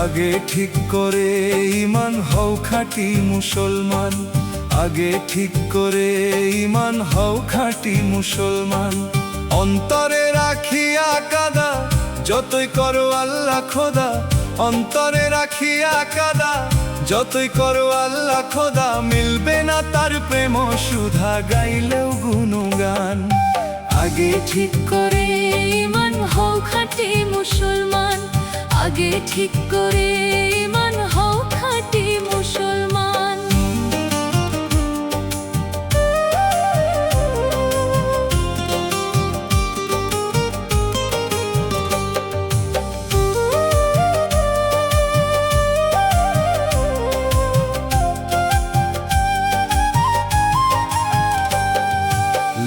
আগে ঠিক করে ঈমান হও খাঁটি মুসলমান, আগে ঠিক করে ঈমান হও খাঁটি মুসলমান। অন্তরে রাখিয়া কাদা যতই করো আল্লাহ খোদা, অন্তরে রাখিয়া কাদা যতই করো আল্লাহ খোদা, মিলবে না তার প্রেম সুধা গাইলেও গুণগান। আগে ঠিক করে ঈমান হও খাঁটি মুসলমান, আগে ঠিক করে ঈমান হও খাঁটি মুসলমান।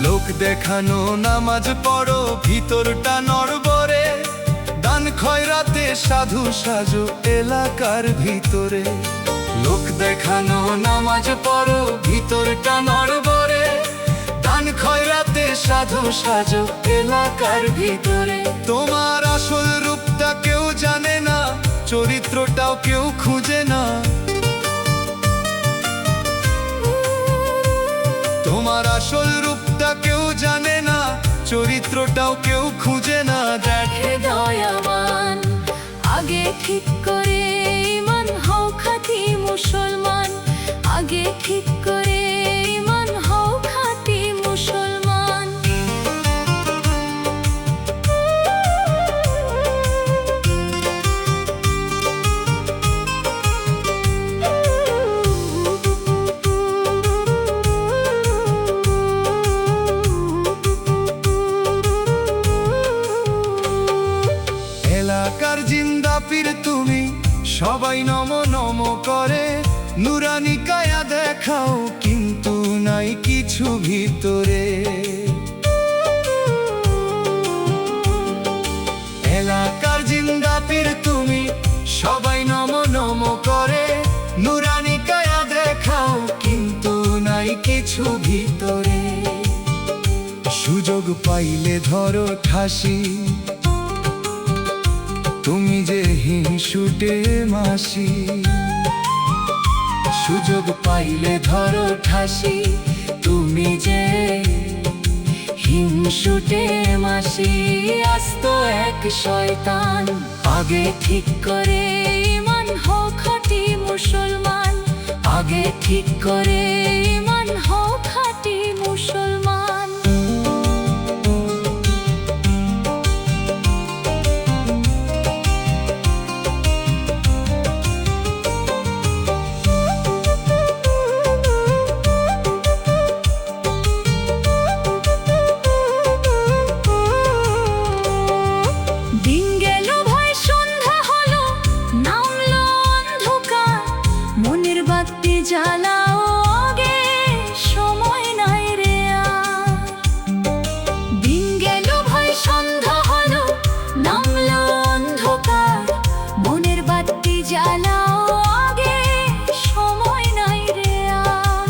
লোক দেখানো নামাজ পড়ো ভিতরটা নড়বড়ে, দান খয়রাতে সাধু সাজো এলাকার ভিতরে। লোক দেখানো নামাজ পড়ো ভিতরটা নড়বড়ে, দান খয়রাতে সাধু সাজো এলাকার ভিতরে। তোমার আসল রূপটা কেউ জানে না, চরিত্রটাও কেউ খুঁজে না। তোমার আসল রূপটা কেউ জানে না, চরিত্রটাও কেউ খুঁজে না। দেখে দয়াবান আগে ঠিক করে ঈমান হও খাঁটি মুসলমান, আগে ঠিক করে ঈমান হও খাঁটি মুসলমান। এলাকার জিন্দা পীর তুমি, সবাই নম নম করে। নুরানি কায়া দেখাও কিন্তু নাই কিছু ভিতরে। এলাকার জিন্দা পীর তুমি, সবাই নম নম করে। নুরানি কায়া দেখাও কিন্তু নাই কিছু ভিতরে। সুযোগ পাইলে ধরো ঠাসি, তুমি যে হিংসুটে মাসি। সুযোগ পাইলে ধরো ঠাসি, তুমি যে হিংসুটে মাসি। আস্ত এক শয়তান আগে ঠিক করে ঈমান হও খাঁটি মুসলমান, আগে ঠিক করে ঈমান হও খাঁটি মুসলমান। দিন গেল ভয় সন্ধ্যা হলো, নামলো অন্ধকার, মনের বাতি জ্বালাও আগে সময় নাই রে আর। দিন গেল ভয় সন্ধ্যা হলো, নামলো অন্ধকার, মনের বাতি জ্বালাও আগে সময় নাই রে আর।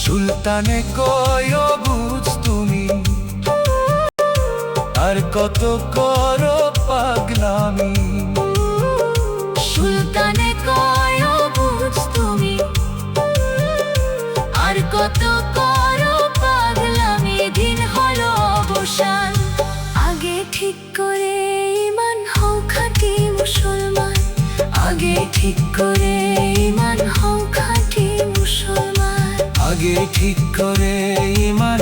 সুলতানে কয় বুঝ তুমি, আর কত করো পাগলামি। সুলতানে কয় বুঝ তুমি, আর কত করো পাগলামি। দিন হলো অবসান আগে ঠিক করে ঈমান হও খাঁটি মুসলমান, আগে ঠিক করে ঈমান হও খাঁটি মুসলমান, আগে ঠিক করে ঈমান